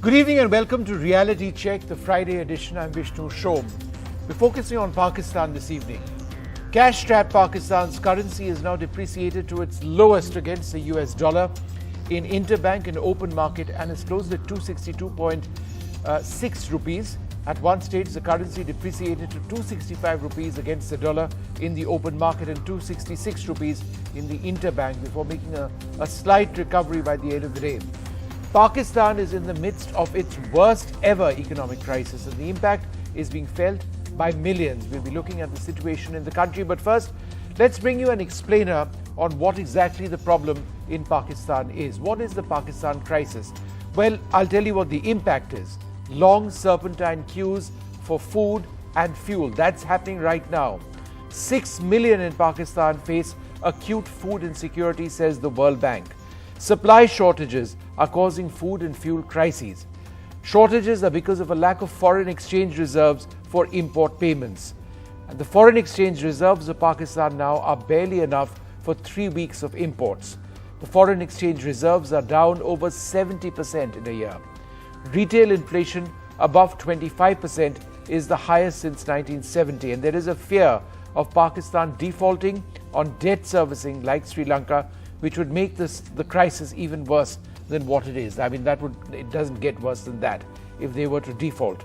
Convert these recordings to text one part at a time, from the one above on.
Good evening and welcome to Reality Check, the Friday edition. I'm Vishnu Shom. We're focusing on Pakistan this evening. Cash-strapped Pakistan's currency is now depreciated to its lowest against the US dollar in interbank and open market and is closed at 262.6 rupees. At one stage, the currency depreciated to 265 rupees against the dollar in the open market and 266 rupees in the interbank before making a slight recovery by the end of the day. Pakistan is in the midst of its worst ever economic crisis and the impact is being felt by millions. We'll be looking at the situation in the country, but first, let's bring you an explainer on what exactly the problem in Pakistan is. What is the Pakistan crisis? Well, I'll tell you what the impact is. Long serpentine queues for food and fuel. That's happening right now. 6 million in Pakistan face acute food insecurity, says the World Bank. Supply shortages are causing food and fuel crises. Shortages are because of a lack of foreign exchange reserves for import payments. And the foreign exchange reserves of Pakistan now are barely enough for 3 weeks of imports. The foreign exchange reserves are down over 70% in a year. Retail inflation above 25% is the highest since 1970, and there is a fear of Pakistan defaulting on debt servicing like Sri Lanka, which would make the crisis even worse than what it is. I mean, it doesn't get worse than that if they were to default.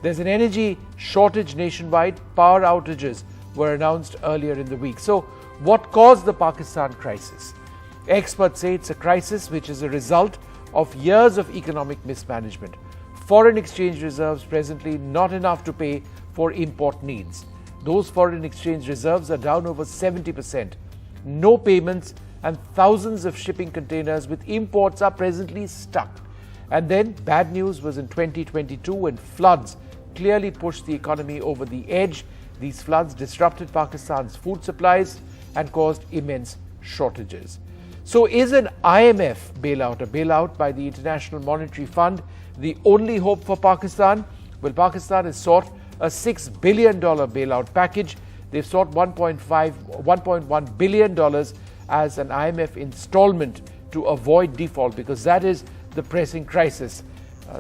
There's an energy shortage nationwide. Power outages were announced earlier in the week. So, what caused the Pakistan crisis? Experts say it's a crisis which is a result of years of economic mismanagement. Foreign exchange reserves presently not enough to pay for import needs. Those foreign exchange reserves are down over 70%. No payments and thousands of shipping containers with imports are presently stuck. And then bad news was in 2022 when floods clearly pushed the economy over the edge. These floods disrupted Pakistan's food supplies and caused immense shortages. So is an IMF bailout, a bailout by the International Monetary Fund, the only hope for Pakistan? Well, Pakistan has sought a $6 billion bailout package. They've sought $1.1 billion as an IMF installment to avoid default, because that is the pressing crisis.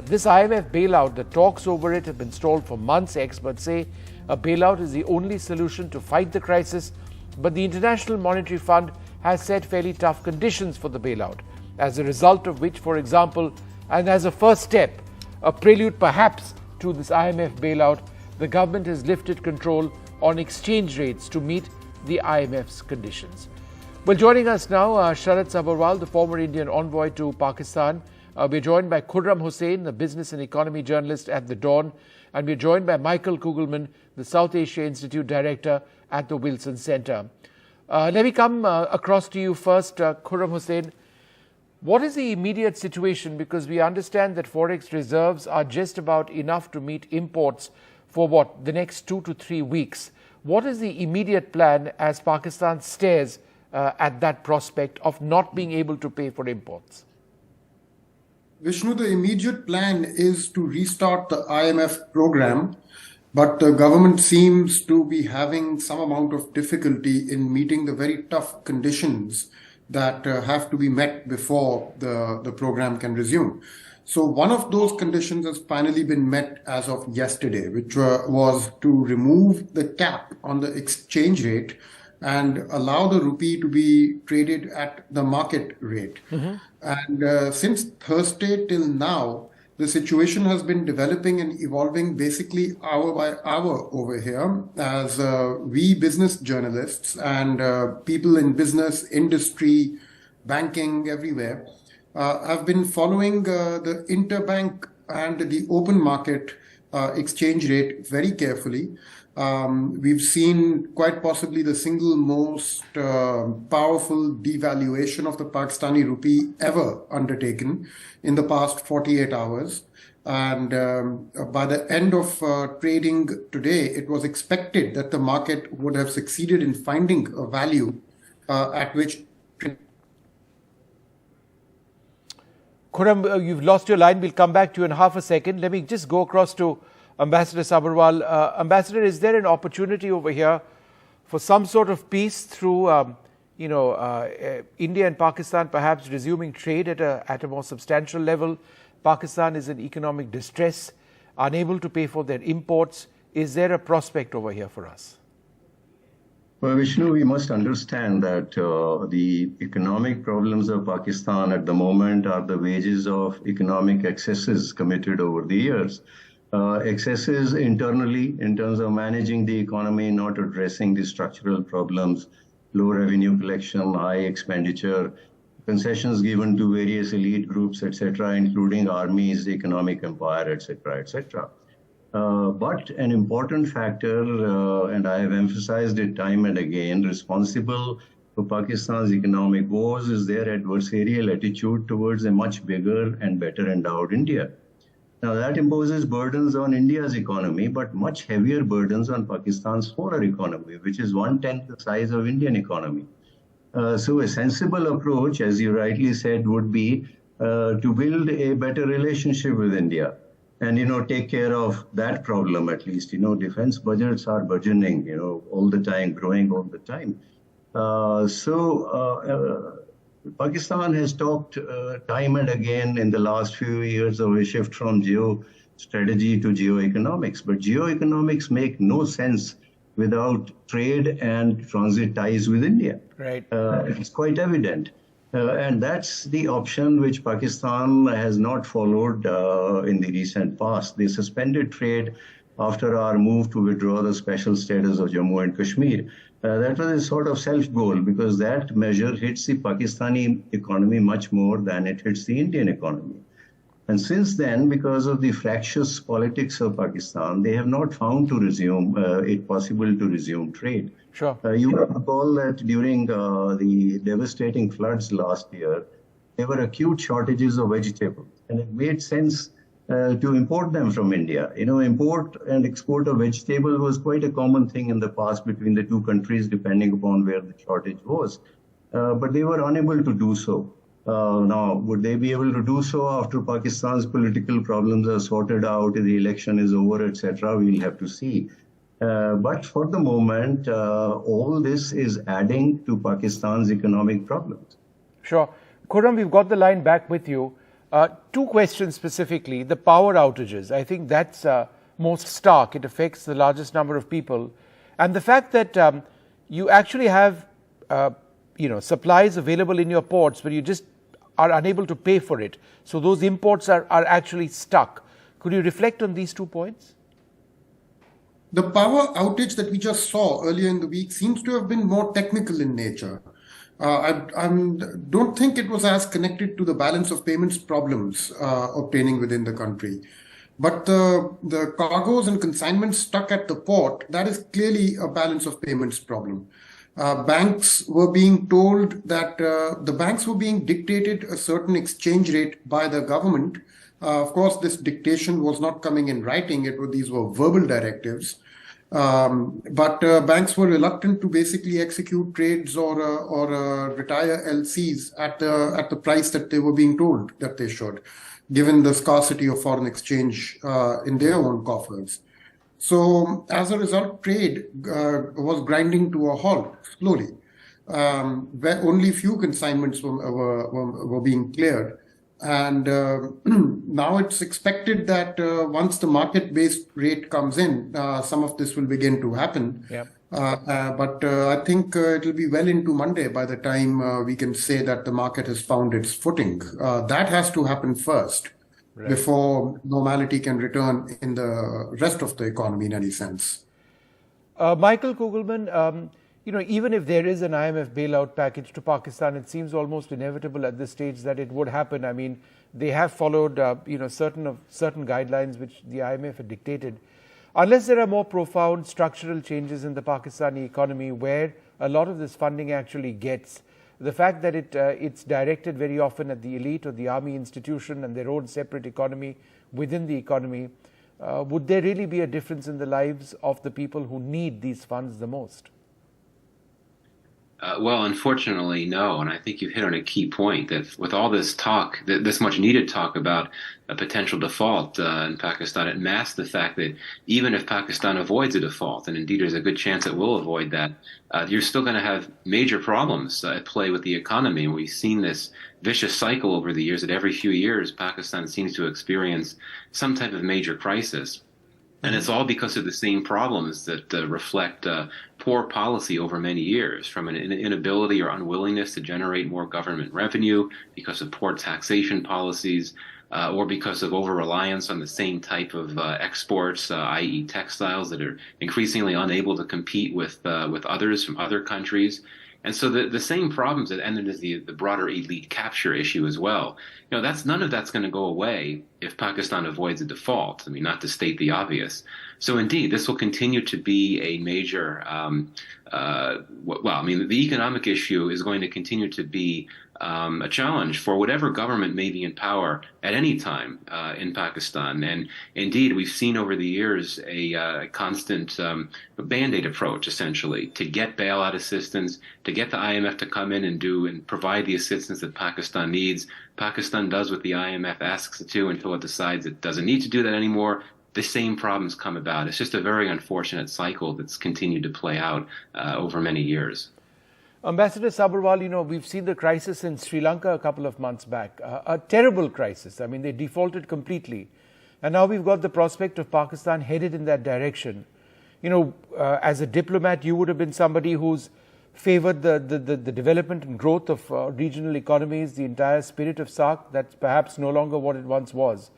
This IMF bailout, the talks over it have been stalled for months. Experts say a bailout is the only solution to fight the crisis, but the International Monetary Fund has set fairly tough conditions for the bailout, as a result of which, for example, and as a first step, a prelude perhaps to this IMF bailout, the government has lifted control on exchange rates to meet the IMF's conditions. Well, joining us now, Sharad Sabharwal, the former Indian envoy to Pakistan. We're joined by Khurram Hussain, the business and economy journalist at The Dawn, and we're joined by Michael Kugelman, the South Asia Institute director at the Wilson Center. Let me come across to you first, Khurram Hussain. What is the immediate situation? Because we understand that forex reserves are just about enough to meet imports for the next 2 to 3 weeks. What is the immediate plan as Pakistan stares at that prospect of not being able to pay for imports? Vishnu, the immediate plan is to restart the IMF program, but the government seems to be having some amount of difficulty in meeting the very tough conditions that have to be met before the program can resume. So one of those conditions has finally been met as of yesterday, which was to remove the cap on the exchange rate and allow the rupee to be traded at the market rate. Mm-hmm. And since Thursday till now, the situation has been developing and evolving basically hour by hour over here, as we business journalists and people in business, industry, banking, everywhere, have been following the interbank and the open market exchange rate very carefully. We've seen quite possibly the single most powerful devaluation of the Pakistani rupee ever undertaken in the past 48 hours. And by the end of trading today, it was expected that the market would have succeeded in finding a value at which... Khurram, you've lost your line. We'll come back to you in half a second. Let me just go across to Ambassador Sabharwal. Ambassador, is there an opportunity over here for some sort of peace through, India and Pakistan perhaps resuming trade at a more substantial level Pakistan is in economic distress, unable to pay for their imports. Is there a prospect over here for us? Well, Vishnu, we must understand that the economic problems of Pakistan at the moment are the wages of economic excesses committed over the years. Excesses internally in terms of managing the economy, not addressing the structural problems, low revenue collection, high expenditure, concessions given to various elite groups, etc., including armies, economic empire, etc., etc. But an important factor, and I have emphasized it time and again, responsible for Pakistan's economic woes is their adversarial attitude towards a much bigger and better endowed India. Now that imposes burdens on India's economy, but much heavier burdens on Pakistan's smaller economy, which is 1/10 the size of Indian economy. So a sensible approach, as you rightly said, would be to build a better relationship with India. And, take care of that problem at least. Defense budgets are burgeoning, all the time, growing all the time. Pakistan has talked time and again in the last few years of a shift from geo-strategy to geoeconomics. But geoeconomics make no sense without trade and transit ties with India. Right. It's quite evident. And that's the option which Pakistan has not followed in the recent past. They suspended trade after our move to withdraw the special status of Jammu and Kashmir. That was a sort of self-goal because that measure hits the Pakistani economy much more than it hits the Indian economy. And since then, because of the fractious politics of Pakistan, they have not found it possible to resume trade. Sure. You recall that during the devastating floods last year, there were acute shortages of vegetables, and it made sense to import them from India. Import and export of vegetables was quite a common thing in the past between the two countries, depending upon where the shortage was. But they were unable to do so. Now, would they be able to do so after Pakistan's political problems are sorted out, the election is over, etc.? We'll have to see. But for the moment, all this is adding to Pakistan's economic problems. Sure. Khurram, we've got the line back with you. Two questions specifically. The power outages, I think that's most stark. It affects the largest number of people. And the fact that you actually have supplies available in your ports, but you just are unable to pay for it. So those imports are actually stuck. Could you reflect on these 2 points? The power outage that we just saw earlier in the week seems to have been more technical in nature. I don't think it was as connected to the balance of payments problems obtaining within the country. But the cargoes and consignments stuck at the port, that is clearly a balance of payments problem. Banks were being told that the banks were being dictated a certain exchange rate by the government. Of course, this dictation was not coming in writing. These were verbal directives. But banks were reluctant to basically execute trades or retire LCs at the price that they were being told that they should, given the scarcity of foreign exchange in their own coffers. So as a result, trade was grinding to a halt slowly. Where only few consignments were being cleared. And now it's expected that once the market-based rate comes in, some of this will begin to happen. Yep. But I think it will be well into Monday by the time we can say that the market has found its footing. That has to happen first, right, before normality can return in the rest of the economy in any sense. Michael Kugelman, even if there is an IMF bailout package to Pakistan, it seems almost inevitable at this stage that it would happen. I mean, they have followed, certain guidelines which the IMF had dictated. Unless there are more profound structural changes in the Pakistani economy where a lot of this funding actually gets, the fact that it's directed very often at the elite or the army institution and their own separate economy within the economy, would there really be a difference in the lives of the people who need these funds the most? Well, unfortunately, no. And I think you've hit on a key point that with all this talk, this much needed talk about a potential default in Pakistan, it masks the fact that even if Pakistan avoids a default, and indeed there's a good chance it will avoid that, you're still going to have major problems at play with the economy. And we've seen this vicious cycle over the years that every few years Pakistan seems to experience some type of major crisis. And it's all because of the same problems that reflect poor policy over many years, from an inability or unwillingness to generate more government revenue because of poor taxation policies, or because of over-reliance on the same type of exports, i.e. textiles that are increasingly unable to compete with others from other countries. And so the same problems, and then there's the broader elite capture issue as well. None of that's going to go away if Pakistan avoids a default. I mean, not to state the obvious. So indeed, this will continue to be a major, the economic issue is going to continue to be a challenge for whatever government may be in power at any time in Pakistan. And indeed, we've seen over the years a constant Band-Aid approach, essentially, to get bailout assistance, to get the IMF to come in and provide the assistance that Pakistan needs. Pakistan does what the IMF asks it to until it decides it doesn't need to do that anymore. The same problems come about. It's just a very unfortunate cycle that's continued to play out over many years. Ambassador Sabharwal, we've seen the crisis in Sri Lanka a couple of months back, a terrible crisis. I mean, they defaulted completely. And now we've got the prospect of Pakistan headed in that direction. As a diplomat, you would have been somebody who's favored the development and growth of regional economies, the entire spirit of SAARC. That's perhaps no longer what it once was.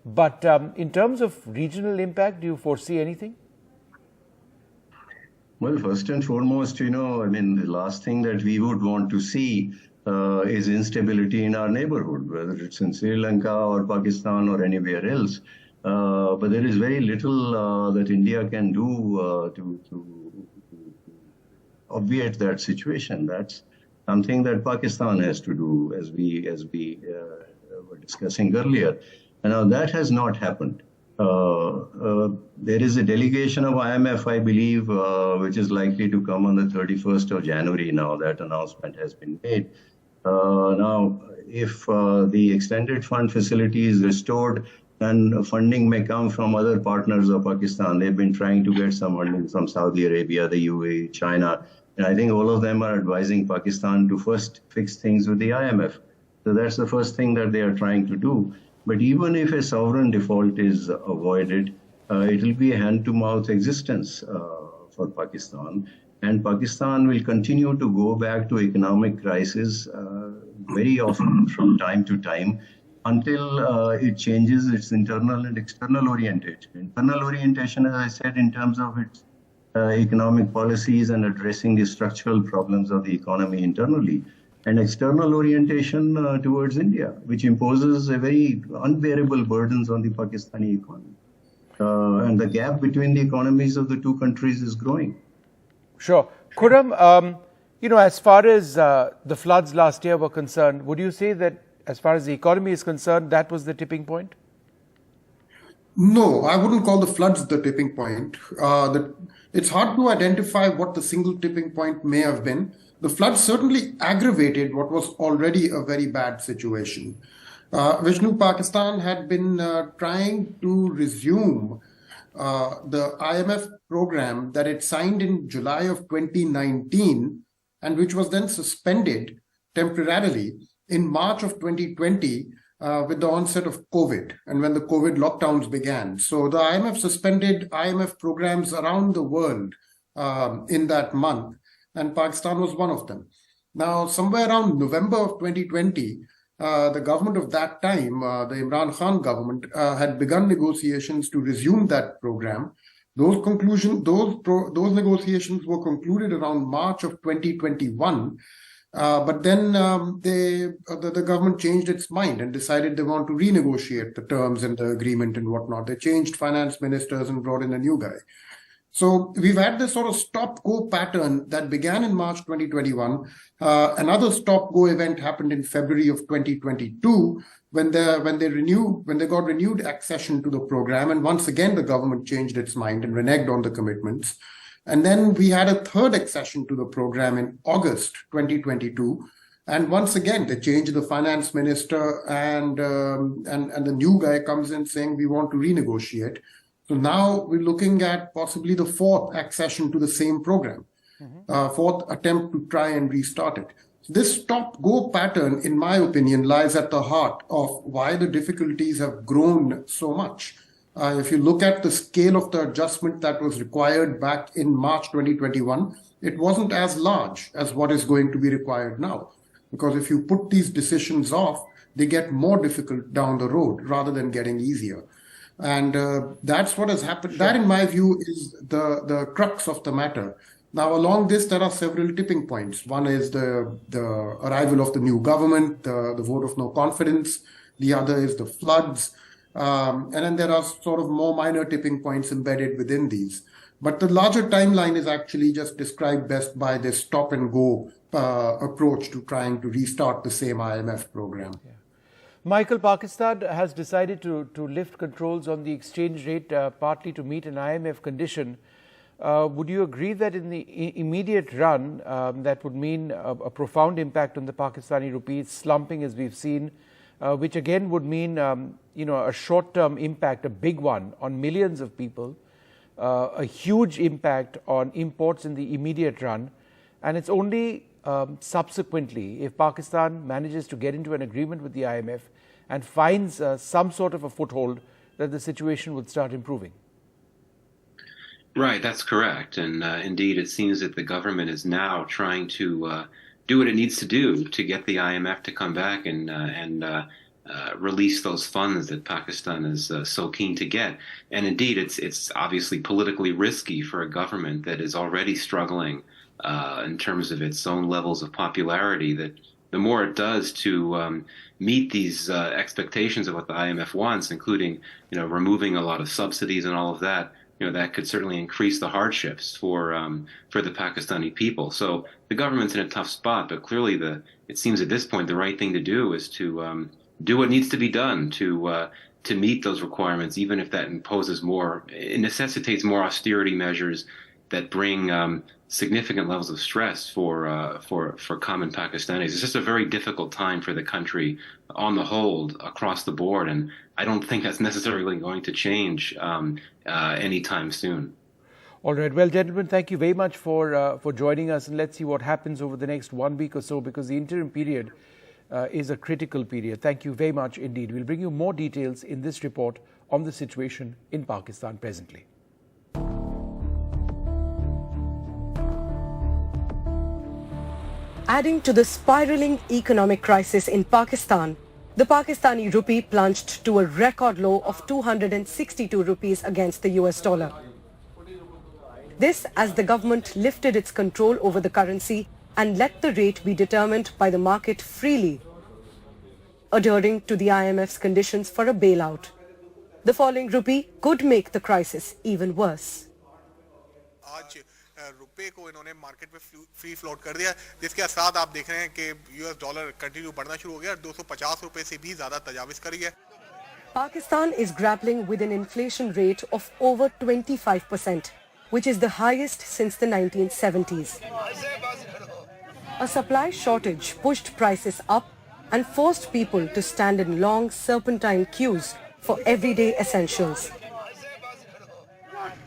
But in terms of regional impact, do you foresee anything? Well, first and foremost, the last thing that we would want to see is instability in our neighborhood, whether it's in Sri Lanka or Pakistan or anywhere else. But there is very little that India can do to obviate that situation. That's something that Pakistan has to do, as we were discussing earlier. And now that has not happened. There is a delegation of IMF, I believe, which is likely to come on the 31st of January now. That announcement has been made. Now, if the extended fund facility is restored, then funding may come from other partners of Pakistan. They've been trying to get some funding from Saudi Arabia, the UAE, China. And I think all of them are advising Pakistan to first fix things with the IMF. So that's the first thing that they are trying to do. But even if a sovereign default is avoided, it will be a hand-to-mouth existence for Pakistan. And Pakistan will continue to go back to economic crisis very often from time to time until it changes its internal and external orientation. Internal orientation, as I said, in terms of its economic policies and addressing the structural problems of the economy internally. And external orientation towards India, which imposes a very unbearable burdens on the Pakistani economy. And the gap between the economies of the two countries is growing. Sure. Khurram, as far as the floods last year were concerned, would you say that as far as the economy is concerned, that was the tipping point? No, I wouldn't call the floods the tipping point. It's hard to identify what the single tipping point may have been. The floods certainly aggravated what was already a very bad situation. Vishnu, Pakistan had been trying to resume the IMF program that it signed in July of 2019 and which was then suspended temporarily in March of 2020 with the onset of COVID and when the COVID lockdowns began. So the IMF suspended IMF programs around the world in that month. And Pakistan was one of them. Now, somewhere around November of 2020, the government of that time, the Imran Khan government, had begun negotiations to resume that program. Those negotiations were concluded around March of 2021. But then the government changed its mind and decided they want to renegotiate the terms and the agreement and whatnot. They changed finance ministers and brought in a new guy. So we've had this sort of stop-go pattern that began in March 2021. Another stop-go event happened in February of 2022 when they got renewed accession to the program. And once again, the government changed its mind and reneged on the commitments. And then we had a third accession to the program in August 2022. And once again, they changed the finance minister, and the new guy comes in saying we want to renegotiate. So now we're looking at possibly the fourth accession to the same program, fourth attempt to try and restart it. This stop-go pattern, in my opinion, lies at the heart of why the difficulties have grown so much. If you look at the scale of the adjustment that was required back in March 2021, it wasn't as large as what is going to be required now. Because if you put these decisions off, they get more difficult down the road rather than getting easier. And that's what has happened. Sure. That, in my view, is the crux of the matter. Now, along this, there are several tipping points. One is the arrival of the new government, the vote of no confidence. The other is the floods. And then there are sort of more minor tipping points embedded within these. But the larger timeline is actually just described best by this stop-and-go approach to trying to restart the same IMF program. Yeah. Michael, Pakistan has decided to lift controls on the exchange rate, partly to meet an IMF condition. Would you agree that in the immediate run, that would mean a profound impact on the Pakistani rupee, slumping as we've seen, which again would mean a short-term impact, a big one, on millions of people, a huge impact on imports in the immediate run, and it's only subsequently, if Pakistan manages to get into an agreement with the IMF and finds some sort of a foothold, that the situation would start improving. Right, that's correct. And indeed, it seems that the government is now trying to do what it needs to do to get the IMF to come back and release those funds that Pakistan is so keen to get. And indeed, it's obviously politically risky for a government that is already struggling in terms of its own levels of popularity, that the more it does to meet these expectations of what the IMF wants, including removing a lot of subsidies and all of that, that could certainly increase the hardships for the Pakistani people. So the government's in a tough spot, but clearly it seems at this point the right thing to do is to do what needs to be done to meet those requirements, even if that it necessitates more austerity measures that bring significant levels of stress for common Pakistanis. It's just a very difficult time for the country on the whole across the board, and I don't think that's necessarily going to change anytime soon. All right. Well, gentlemen, thank you very much for joining us, and let's see what happens over the next 1 week or so, because the interim period is a critical period. Thank you very much indeed. We'll bring you more details in this report on the situation in Pakistan presently. Adding to the spiraling economic crisis in Pakistan, the Pakistani rupee plunged to a record low of 262 rupees against the US dollar. This as the government lifted its control over the currency and let the rate be determined by the market freely, adhering to the IMF's conditions for a bailout. The falling rupee could make the crisis even worse. रुपए को इन्होंने market में free float कर दिया, जिसके असरात आप देख रहे हैं कि यूएस डॉलर कंटिन्यू बढ़ना शुरू हो गया और 250 रुपए से भी ज्यादा तजाविज़ करी है. Pakistan is grappling with an inflation rate of over 25%, which is the highest since the 1970s. A supply shortage pushed prices up and forced people to stand in long serpentine queues for everyday essentials.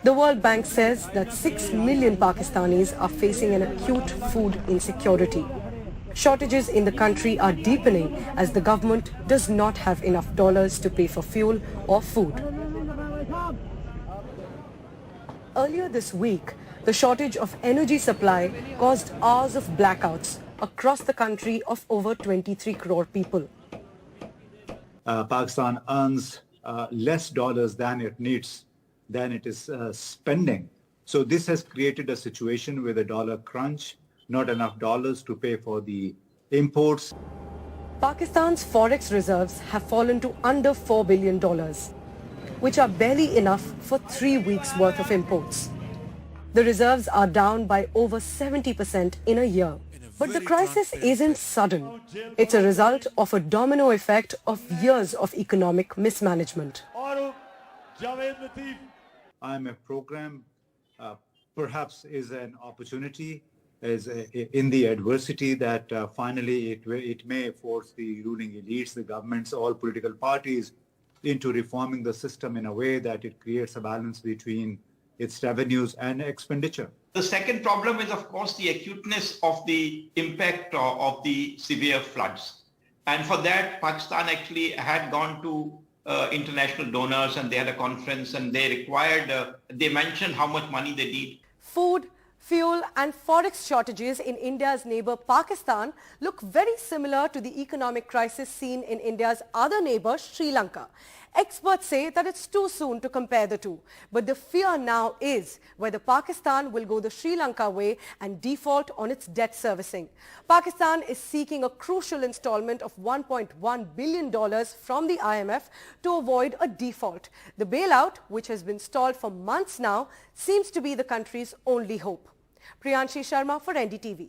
The World Bank says that 6 million Pakistanis are facing an acute food insecurity. Shortages in the country are deepening as the government does not have enough dollars to pay for fuel or food. Earlier this week, the shortage of energy supply caused hours of blackouts across the country of over 23 crore people. Pakistan earns less dollars than it needs, than it is spending. So this has created a situation with a dollar crunch, not enough dollars to pay for the imports. Pakistan's forex reserves have fallen to under $4 billion, which are barely enough for 3 weeks' worth of imports. The reserves are down by over 70% in a year. But the crisis isn't sudden. It's a result of a domino effect of years of economic mismanagement. IMF program perhaps is an opportunity in the adversity that finally it may force the ruling elites, the governments, all political parties into reforming the system in a way that it creates a balance between its revenues and expenditure. The second problem is, of course, the acuteness of the impact of the severe floods. And for that, Pakistan actually had gone to international donors, and they had a conference, and they mentioned how much money they need. Food, fuel and forex shortages in India's neighbor Pakistan look very similar to the economic crisis seen in India's other neighbor Sri Lanka. Experts say that it's too soon to compare the two, but the fear now is whether Pakistan will go the Sri Lanka way and default on its debt servicing. Pakistan is seeking a crucial installment of $1.1 billion from the IMF to avoid a default. The bailout, which has been stalled for months now, seems to be the country's only hope. Priyanshi Sharma for NDTV.